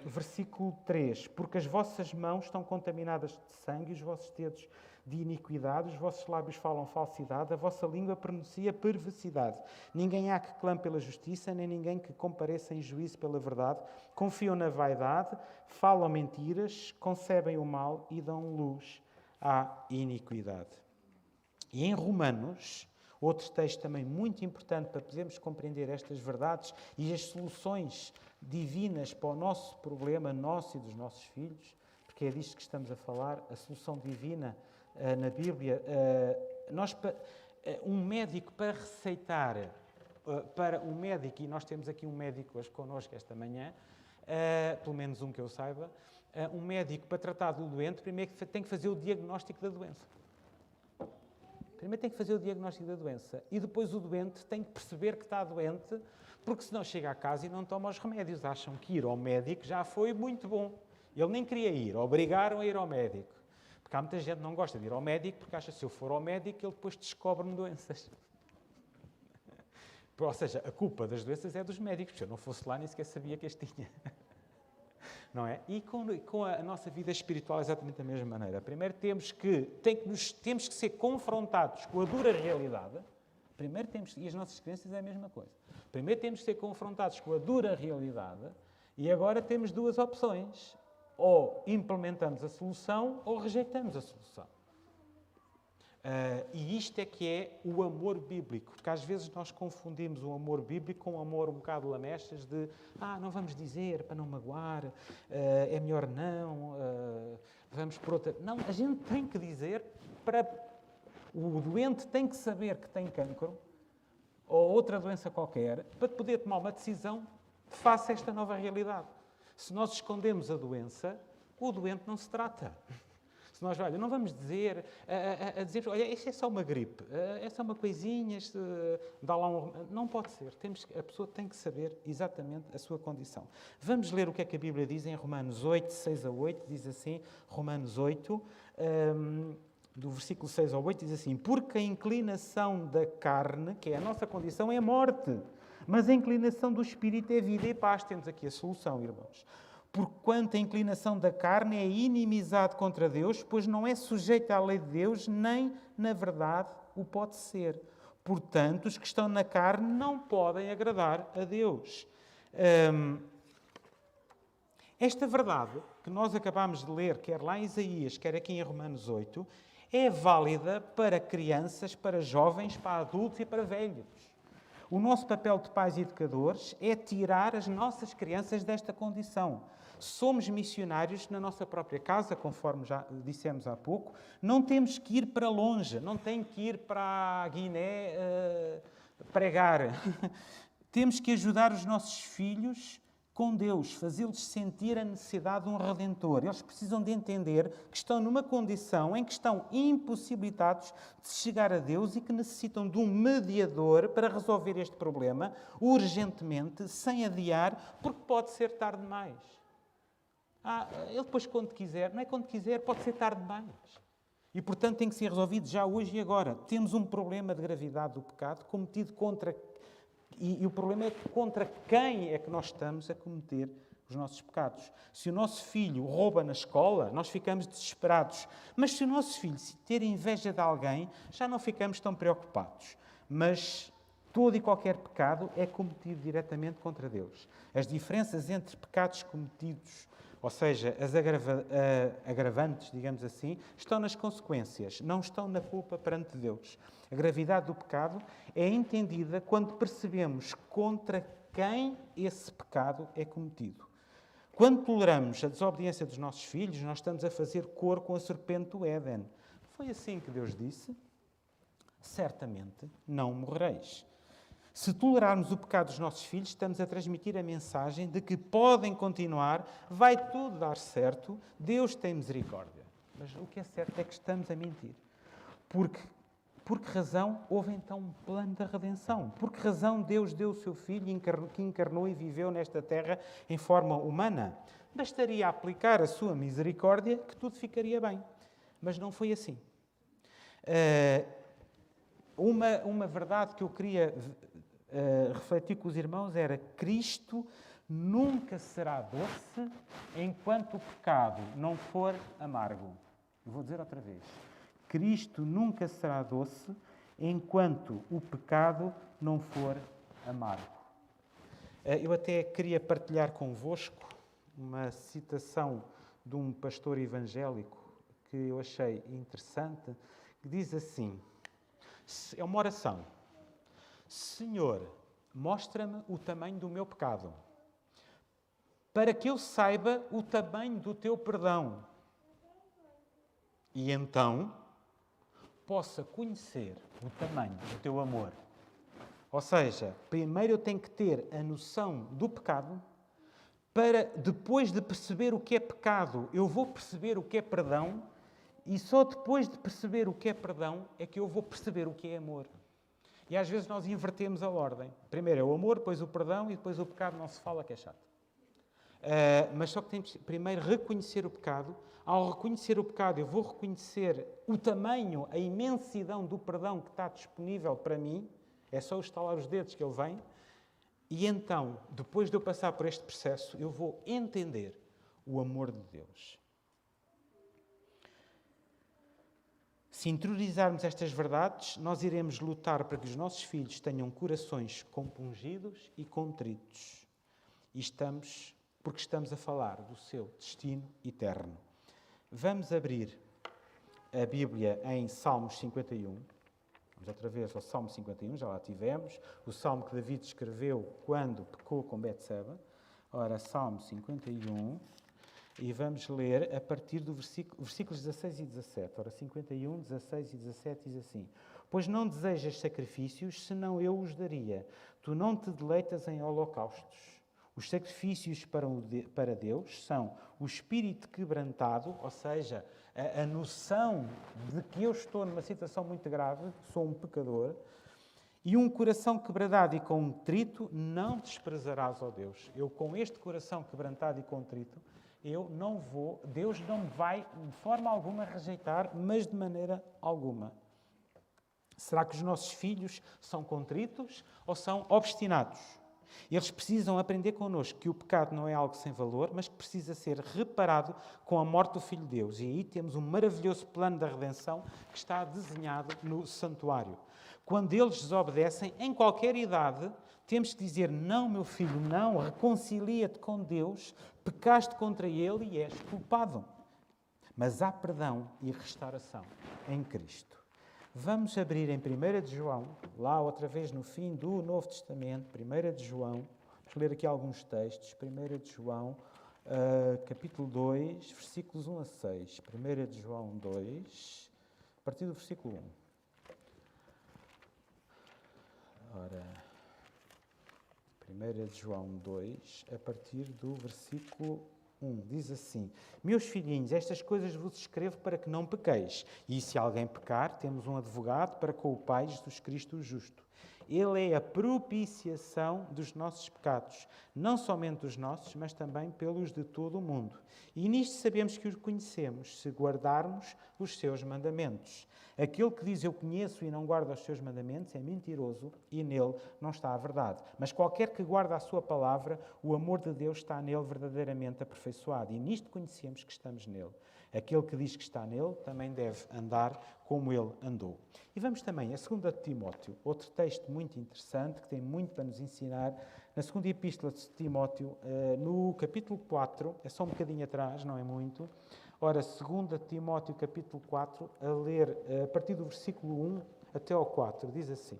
Versículo 3. Porque as vossas mãos estão contaminadas de sangue e os vossos dedos de iniquidade, os vossos lábios falam falsidade, a vossa língua pronuncia perversidade. Ninguém há que clame pela justiça, nem ninguém que compareça em juízo pela verdade. Confiam na vaidade, falam mentiras, concebem o mal e dão luz à iniquidade. E em Romanos, outro texto também muito importante para podermos compreender estas verdades e as soluções divinas para o nosso problema, nosso e dos nossos filhos, porque é disto que estamos a falar, a solução divina na Bíblia. Um médico para receitar, para um médico, e nós temos aqui um médico hoje connosco esta manhã, pelo menos um que eu saiba, um médico para tratar do doente, primeiro tem que fazer o diagnóstico da doença. Primeiro tem que fazer o diagnóstico da doença e depois o doente tem que perceber que está doente, porque senão chega a casa e não toma os remédios. Acham que ir ao médico já foi muito bom. Ele nem queria ir, obrigaram a ir ao médico. Porque há muita gente que não gosta de ir ao médico porque acha que se eu for ao médico ele depois descobre-me doenças. Ou seja, a culpa das doenças é dos médicos. Se eu não fosse lá nem sequer sabia que as tinha. Não é? E com a nossa vida espiritual é exatamente da mesma maneira. Primeiro temos que ser confrontados com a dura realidade. E as nossas crenças é a mesma coisa. Primeiro temos que ser confrontados com a dura realidade e agora temos duas opções. Ou implementamos a solução ou rejeitamos a solução. E isto é que é o amor bíblico, porque às vezes nós confundimos o amor bíblico com um amor um bocado lamechas de não vamos dizer para não magoar, é melhor não, vamos por outra... Não, a gente tem que dizer para... O doente tem que saber que tem cancro ou outra doença qualquer para poder tomar uma decisão face a esta nova realidade. Se nós escondemos a doença, o doente não se trata. Se nós, olha, não vamos dizer, dizer, olha, isto é só uma gripe, é só uma coisinha, dá lá um... Não pode ser. A pessoa tem que saber exatamente a sua condição. Vamos ler o que é que a Bíblia diz em Romanos 8, 6 a 8, diz assim, Romanos 8, do versículo 6 ao 8, diz assim, porque a inclinação da carne, que é a nossa condição, é morte, mas a inclinação do Espírito é vida e paz. Temos aqui a solução, irmãos. Porquanto a inclinação da carne é inimizade contra Deus, pois não é sujeita à lei de Deus, nem, na verdade, o pode ser. Portanto, os que estão na carne não podem agradar a Deus. Esta verdade que nós acabamos de ler, quer lá em Isaías, quer aqui em Romanos 8, é válida para crianças, para jovens, para adultos e para velhos. O nosso papel de pais e educadores é tirar as nossas crianças desta condição. Somos missionários na nossa própria casa, conforme já dissemos há pouco. Não temos que ir para longe, não tem que ir para a Guiné pregar. Temos que ajudar os nossos filhos com Deus, fazê-los sentir a necessidade de um Redentor. Eles precisam de entender que estão numa condição em que estão impossibilitados de chegar a Deus e que necessitam de um mediador para resolver este problema urgentemente, sem adiar, porque pode ser tarde demais. Ele depois quando quiser, não é quando quiser, pode ser tarde demais. E, portanto, tem que ser resolvido já hoje e agora. Temos um problema de gravidade do pecado cometido contra... E o problema é contra quem é que nós estamos a cometer os nossos pecados. Se o nosso filho rouba na escola, nós ficamos desesperados. Mas se o nosso filho ter inveja de alguém, já não ficamos tão preocupados. Mas todo e qualquer pecado é cometido diretamente contra Deus. As diferenças entre pecados cometidos, ou seja, as agravantes, digamos assim, estão nas consequências, não estão na culpa perante Deus. A gravidade do pecado é entendida quando percebemos contra quem esse pecado é cometido. Quando toleramos a desobediência dos nossos filhos, nós estamos a fazer cor com a serpente do Éden. Foi assim que Deus disse: certamente não morrereis. Se tolerarmos o pecado dos nossos filhos, estamos a transmitir a mensagem de que podem continuar, vai tudo dar certo, Deus tem misericórdia. Mas o que é certo é que estamos a mentir. Por que razão houve então um plano da redenção? Por que razão Deus deu o seu Filho que encarnou e viveu nesta terra em forma humana? Bastaria aplicar a sua misericórdia que tudo ficaria bem. Mas não foi assim. Uma verdade que eu queria refletir com os irmãos era: Cristo nunca será doce enquanto o pecado não for amargo. Eu vou dizer outra vez. Cristo nunca será doce enquanto o pecado não for amargo. Eu até queria partilhar convosco uma citação de um pastor evangélico que eu achei interessante, que diz assim, é uma oração: Senhor, mostra-me o tamanho do meu pecado, para que eu saiba o tamanho do teu perdão, e então possa conhecer o tamanho do teu amor. Ou seja, primeiro eu tenho que ter a noção do pecado, para depois de perceber o que é pecado, eu vou perceber o que é perdão, e só depois de perceber o que é perdão é que eu vou perceber o que é amor. E às vezes nós invertemos a ordem. Primeiro é o amor, depois o perdão e depois o pecado não se fala, que é chato. Mas só que temos primeiro reconhecer o pecado. Ao reconhecer o pecado, eu vou reconhecer o tamanho, a imensidão do perdão que está disponível para mim. É só estalar os dedos que ele vem. E então, depois de eu passar por este processo, eu vou entender o amor de Deus. Se interiorizarmos estas verdades, nós iremos lutar para que os nossos filhos tenham corações compungidos e contritos. Porque estamos a falar do seu destino eterno. Vamos abrir a Bíblia em Salmos 51. Vamos outra vez ao Salmo 51, já lá tivemos. O salmo que David escreveu quando pecou com Betseba. Ora, Salmo 51. E vamos ler a partir do versículos 16 e 17. Ora, 51, 16 e 17 diz assim: Pois não desejas sacrifícios, senão eu os daria. Tu não te deleitas em holocaustos. Os sacrifícios para Deus são o espírito quebrantado, ou seja, a noção de que eu estou numa situação muito grave, sou um pecador, e um coração quebrantado e contrito não desprezarás, ó Deus. Eu, com este coração quebrantado e contrito, Deus não me vai de forma alguma rejeitar, mas de maneira alguma. Será que os nossos filhos são contritos ou são obstinados? Eles precisam aprender connosco que o pecado não é algo sem valor, mas que precisa ser reparado com a morte do Filho de Deus. E aí temos um maravilhoso plano da redenção que está desenhado no santuário. Quando eles desobedecem, em qualquer idade, temos que dizer: não, meu filho, não, reconcilia-te com Deus, pecaste contra Ele e és culpado. Mas há perdão e restauração em Cristo. Vamos abrir em 1 de João, lá outra vez no fim do Novo Testamento, 1 de João, vamos ler aqui alguns textos, 1 de João, capítulo 2, versículos 1 a 6. 1 de João 2, a partir do versículo 1. Ora, 1 de João 2, a partir do versículo 1, diz assim: Meus filhinhos, estas coisas vos escrevo para que não pequeis. E se alguém pecar, temos um advogado para com o Pai, Jesus Cristo o justo. Ele é a propiciação dos nossos pecados, não somente dos nossos, mas também pelos de todo o mundo. E nisto sabemos que o conhecemos, se guardarmos os seus mandamentos. Aquele que diz eu conheço e não guarda os seus mandamentos é mentiroso e nele não está a verdade. Mas qualquer que guarda a sua palavra, o amor de Deus está nele verdadeiramente aperfeiçoado. E nisto conhecemos que estamos nele. Aquele que diz que está nele também deve andar como ele andou. E vamos também a 2 Timóteo, outro texto muito interessante que tem muito para nos ensinar. Na segunda epístola de Timóteo, no capítulo 4, é só um bocadinho atrás, não é muito. Ora, 2 Timóteo capítulo 4, a ler a partir do versículo 1 até ao 4, diz assim: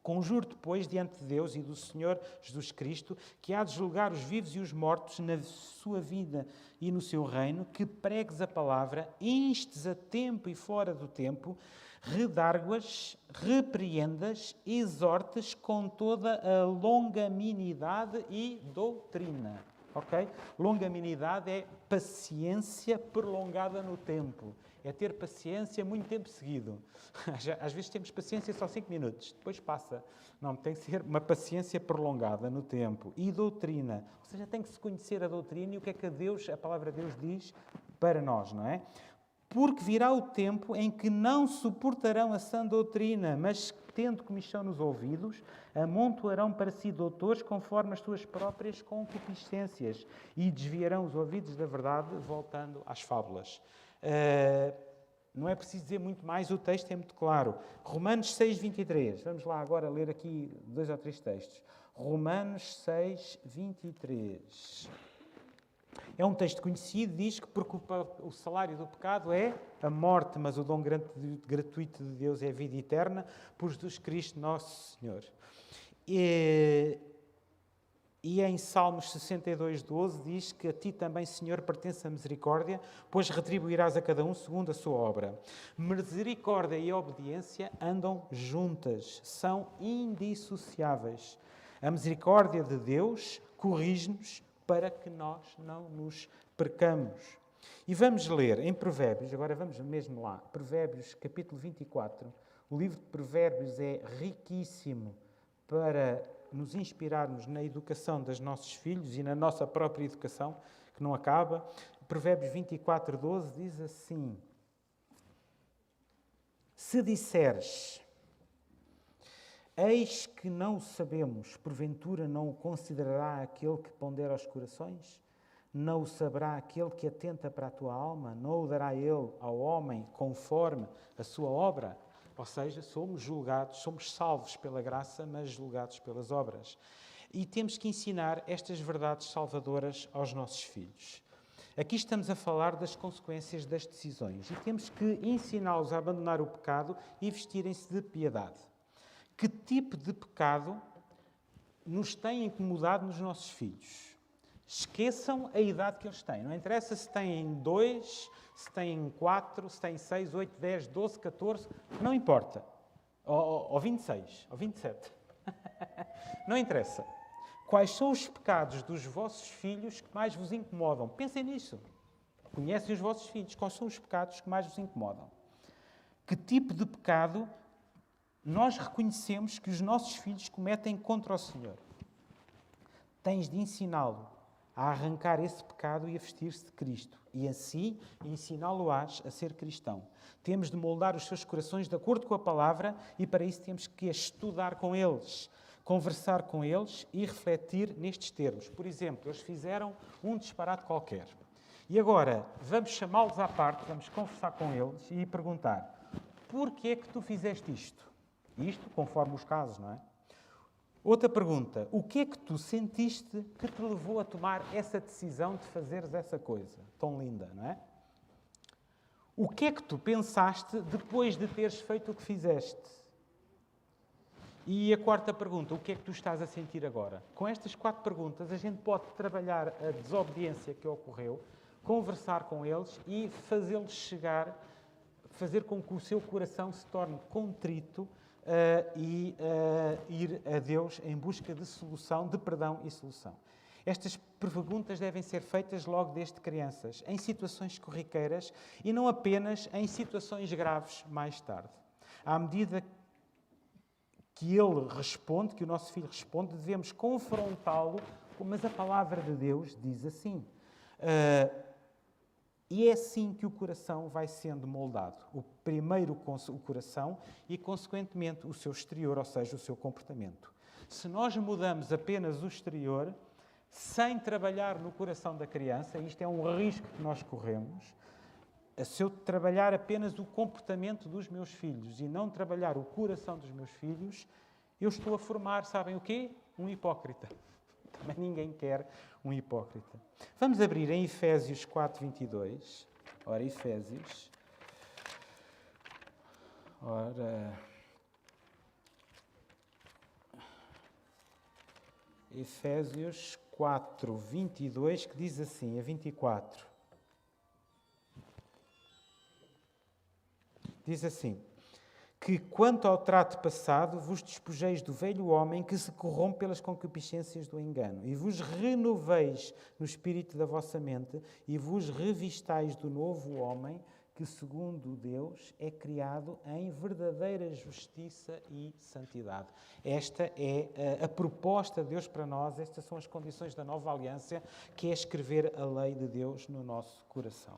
Conjuro-te, pois, diante de Deus e do Senhor Jesus Cristo, que há de julgar os vivos e os mortos na sua vida e no seu reino, que pregues a palavra, instes a tempo e fora do tempo, redarguas, repreendas, exortes com toda a longanimidade e doutrina. Ok? Longanimidade é paciência prolongada no tempo. É ter paciência muito tempo seguido. Às vezes temos paciência só 5 minutos, depois passa. Não, tem que ser uma paciência prolongada no tempo. E doutrina. Ou seja, tem que se conhecer a doutrina e o que é que a palavra de Deus diz para nós, não é? Porque virá o tempo em que não suportarão a sã doutrina, mas, tendo comichão nos ouvidos, amontoarão para si doutores conforme as suas próprias concupiscências e desviarão os ouvidos da verdade, voltando às fábulas. Não é preciso dizer muito mais, o texto é muito claro. Romanos 6, 23. Vamos lá agora ler aqui 2 ou 3 textos. Romanos 6, 23. É um texto conhecido, diz que porque o salário do pecado é a morte, mas o dom gratuito de Deus é a vida eterna, por Jesus Cristo nosso Senhor. E em Salmos 62, 12 diz que a ti também, Senhor, pertence a misericórdia, pois retribuirás a cada um segundo a sua obra. Misericórdia e obediência andam juntas, são indissociáveis. A misericórdia de Deus corrige-nos para que nós não nos percamos. E vamos ler em Provérbios, agora vamos mesmo lá, Provérbios capítulo 24. O livro de Provérbios é riquíssimo para nos inspirarmos na educação dos nossos filhos e na nossa própria educação, que não acaba. Provérbios 24, 12 diz assim: se disseres, eis que não o sabemos, porventura não o considerará aquele que pondera os corações? Não o saberá aquele que atenta para a tua alma? Não o dará ele ao homem conforme a sua obra? Ou seja, somos julgados, somos salvos pela graça, mas julgados pelas obras. E temos que ensinar estas verdades salvadoras aos nossos filhos. Aqui estamos a falar das consequências das decisões e temos que ensiná-los a abandonar o pecado e vestirem-se de piedade. Que tipo de pecado nos tem incomodado nos nossos filhos? Esqueçam a idade que eles têm. Não interessa se têm 2, se têm 4, se têm 6, 8, 10, 12, 14. Não importa. Ou 26, ou 27. Não interessa. Quais são os pecados dos vossos filhos que mais vos incomodam? Pensem nisso. Conhecem os vossos filhos. Quais são os pecados que mais vos incomodam? Que tipo de pecado nós reconhecemos que os nossos filhos cometem contra o Senhor? Tens de ensiná-lo a arrancar esse pecado e a vestir-se de Cristo. E assim ensiná-lo-ás a ser cristão. Temos de moldar os seus corações de acordo com a palavra e para isso temos que estudar com eles, conversar com eles e refletir nestes termos. Por exemplo, eles fizeram um disparate qualquer. E agora vamos chamá-los à parte, vamos conversar com eles e perguntar: porquê é que tu fizeste isto? Isto conforme os casos, não é? Outra pergunta: o que é que tu sentiste que te levou a tomar essa decisão de fazeres essa coisa tão linda, não é? O que é que tu pensaste depois de teres feito o que fizeste? E a quarta pergunta: o que é que tu estás a sentir agora? Com estas 4 perguntas, a gente pode trabalhar a desobediência que ocorreu, conversar com eles e fazê-los chegar, fazer com que o seu coração se torne contrito e ir a Deus em busca de solução, de perdão e solução. Estas perguntas devem ser feitas logo desde crianças, em situações corriqueiras e não apenas em situações graves mais tarde. À medida que ele responde, que o nosso filho responde, devemos confrontá-lo, mas a palavra de Deus diz assim. E é assim que o coração vai sendo moldado. Primeiro o coração e, consequentemente, o seu exterior, ou seja, o seu comportamento. Se nós mudamos apenas o exterior, sem trabalhar no coração da criança, isto é um risco que nós corremos, se eu trabalhar apenas o comportamento dos meus filhos e não trabalhar o coração dos meus filhos, eu estou a formar, sabem o quê? Um hipócrita. Também ninguém quer um hipócrita. Vamos abrir em Efésios 4, 22. Ora, Efésios. Efésios 4, 22, que diz assim, a 24. Diz assim: que quanto ao trato passado vos despojeis do velho homem que se corrompe pelas concupiscências do engano e vos renoveis no espírito da vossa mente e vos revistais do novo homem que, segundo Deus, é criado em verdadeira justiça e santidade. Esta é a proposta de Deus para nós, estas são as condições da nova aliança, que é escrever a lei de Deus no nosso coração.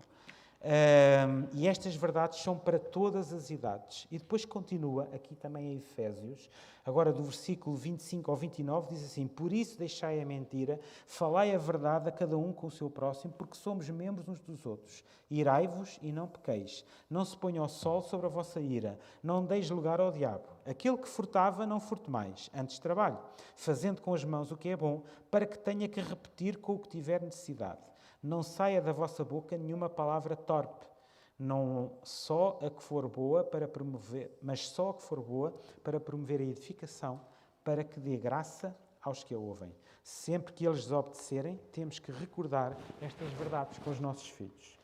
E estas verdades são para todas as idades. E depois continua, aqui também em Efésios, agora do versículo 25 ao 29, diz assim: por isso deixai a mentira, falai a verdade a cada um com o seu próximo, porque somos membros uns dos outros. Irai-vos e não pequeis. Não se ponha o sol sobre a vossa ira. Não deis lugar ao diabo. Aquele que furtava, não furte mais. Antes trabalhe, fazendo com as mãos o que é bom, para que tenha que repetir com o que tiver necessidade. Não saia da vossa boca nenhuma palavra torpe, não só a que for boa para promover, mas só a que for boa para promover a edificação, para que dê graça aos que a ouvem. Sempre que eles desobedecerem, temos que recordar estas verdades com os nossos filhos.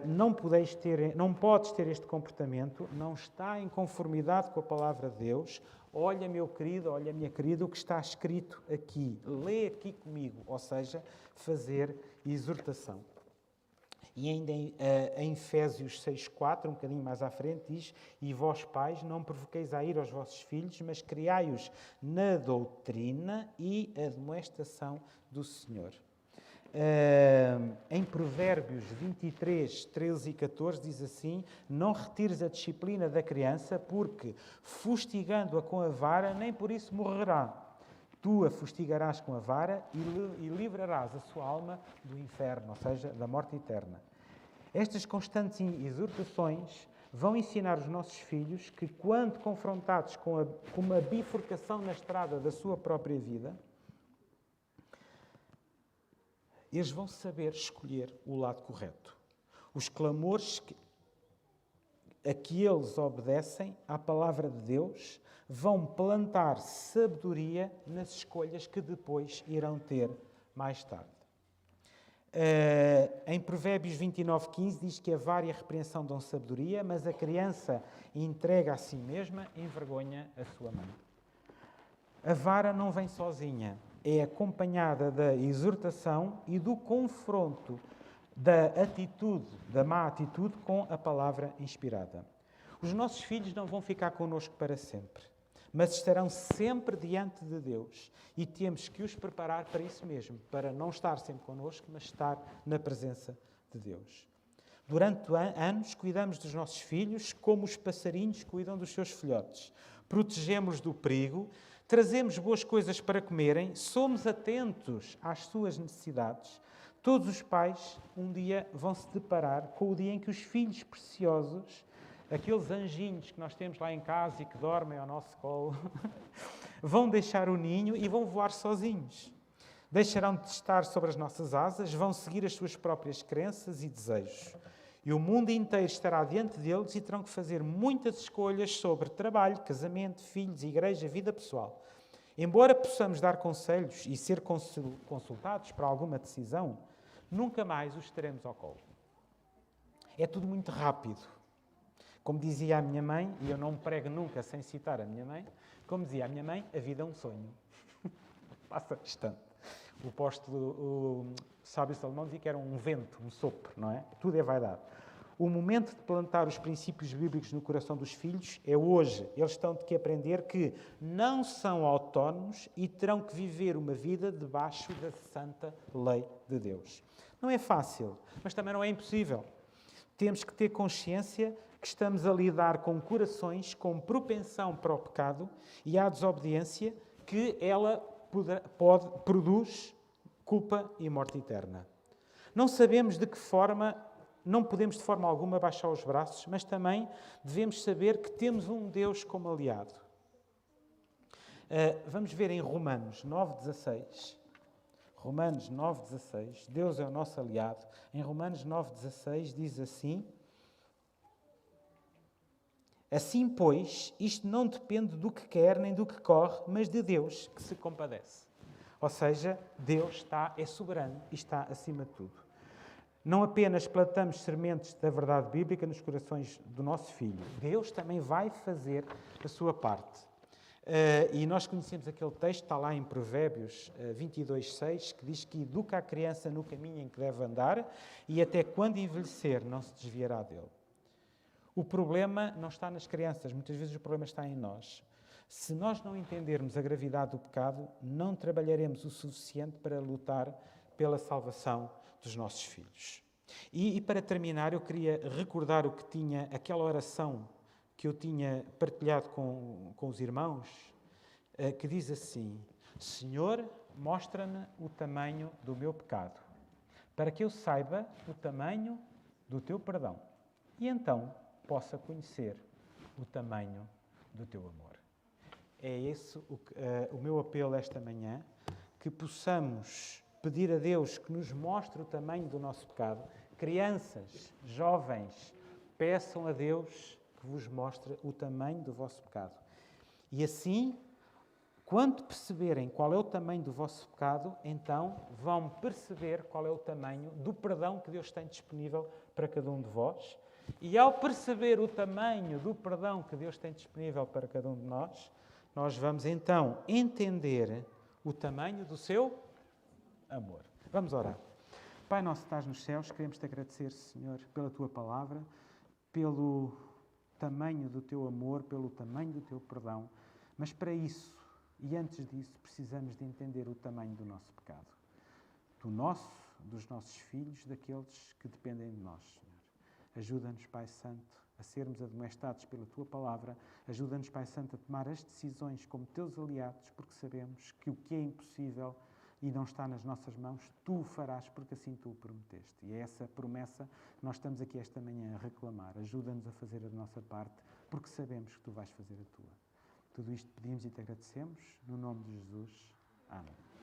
Não podes ter este comportamento, não está em conformidade com a palavra de Deus. Olha, meu querido, olha, minha querida, o que está escrito aqui. Lê aqui comigo, ou seja, fazer exortação. E ainda em Efésios 6,4, um bocadinho mais à frente, diz: e vós, pais, não provoqueis a ira aos vossos filhos, mas criai-os na doutrina e admoestação do Senhor. Em Provérbios 23, 13 e 14 diz assim: não retires a disciplina da criança, porque fustigando-a com a vara, nem por isso morrerá. Tu a fustigarás com a vara e livrarás a sua alma do inferno, ou seja, da morte eterna. Estas constantes exortações vão ensinar os nossos filhos que, quando confrontados com uma bifurcação na estrada da sua própria vida, eles vão saber escolher o lado correto. Os clamores a que eles obedecem à palavra de Deus vão plantar sabedoria nas escolhas que depois irão ter mais tarde. Em Provérbios 29:15 diz que a vara e a repreensão dão sabedoria, mas a criança entrega a si mesma envergonha a sua mãe. A vara não vem sozinha. É acompanhada da exortação e do confronto da atitude, da má atitude, com a palavra inspirada. Os nossos filhos não vão ficar connosco para sempre, mas estarão sempre diante de Deus e temos que os preparar para isso mesmo, para não estar sempre connosco, mas estar na presença de Deus. Durante anos cuidamos dos nossos filhos como os passarinhos cuidam dos seus filhotes. Protegemos-los do perigo, trazemos boas coisas para comerem, somos atentos às suas necessidades. Todos os pais um dia vão se deparar com o dia em que os filhos preciosos, aqueles anjinhos que nós temos lá em casa e que dormem ao nosso colo, vão deixar o ninho e vão voar sozinhos. Deixarão de estar sobre as nossas asas, vão seguir as suas próprias crenças e desejos. E o mundo inteiro estará diante deles e terão que fazer muitas escolhas sobre trabalho, casamento, filhos, igreja, vida pessoal. Embora possamos dar conselhos e ser consultados para alguma decisão, nunca mais os teremos ao colo. É tudo muito rápido. Como dizia a minha mãe, e eu não prego nunca sem citar a minha mãe, como dizia a minha mãe, a vida é um sonho. Passa instante. O apóstolo, o sábio Salomão dizia que era um vento, um sopro, não é? Tudo é vaidade. O momento de plantar os princípios bíblicos no coração dos filhos é hoje. Eles têm de que aprender que não são autónomos e terão que viver uma vida debaixo da santa lei de Deus. Não é fácil, mas também não é impossível. Temos que ter consciência que estamos a lidar com corações com propensão para o pecado e à desobediência, que ela produz culpa e morte eterna. Não sabemos de que forma, não podemos de forma alguma baixar os braços, mas também devemos saber que temos um Deus como aliado. Vamos ver em Romanos 9,16. Romanos 9,16. Deus é o nosso aliado. Em Romanos 9,16 diz assim: assim, pois, isto não depende do que quer nem do que corre, mas de Deus, que se compadece. Ou seja, Deus é soberano e está acima de tudo. Não apenas plantamos sementes da verdade bíblica nos corações do nosso filho, Deus também vai fazer a sua parte. E nós conhecemos aquele texto, está lá em Provérbios 22:6, que diz que educa a criança no caminho em que deve andar e até quando envelhecer não se desviará dele. O problema não está nas crianças, muitas vezes o problema está em nós. Se nós não entendermos a gravidade do pecado, não trabalharemos o suficiente para lutar pela salvação dos nossos filhos. E para terminar, eu queria recordar aquela oração que eu tinha partilhado com os irmãos, que diz assim: Senhor, mostra-me o tamanho do meu pecado, para que eu saiba o tamanho do teu perdão e então possa conhecer o tamanho do teu amor. É esse o meu apelo esta manhã, que possamos pedir a Deus que nos mostre o tamanho do nosso pecado. Crianças, jovens, peçam a Deus que vos mostre o tamanho do vosso pecado. E assim, quando perceberem qual é o tamanho do vosso pecado, então vão perceber qual é o tamanho do perdão que Deus tem disponível para cada um de vós. E ao perceber o tamanho do perdão que Deus tem disponível para cada um de nós, nós vamos então entender o tamanho do seu amor. Vamos orar. Pai nosso que estás nos céus, queremos te agradecer, Senhor, pela tua palavra, pelo tamanho do teu amor, pelo tamanho do teu perdão. Mas para isso, e antes disso, precisamos de entender o tamanho do nosso pecado. Dos nossos filhos, daqueles que dependem de nós, Senhor. Ajuda-nos, Pai Santo, a sermos admoestados pela Tua Palavra. Ajuda-nos, Pai Santo, a tomar as decisões como Teus aliados, porque sabemos que o que é impossível e não está nas nossas mãos, Tu o farás, porque assim Tu o prometeste. E é essa promessa que nós estamos aqui esta manhã a reclamar. Ajuda-nos a fazer a nossa parte, porque sabemos que Tu vais fazer a Tua. Tudo isto pedimos e Te agradecemos, no nome de Jesus. Amém.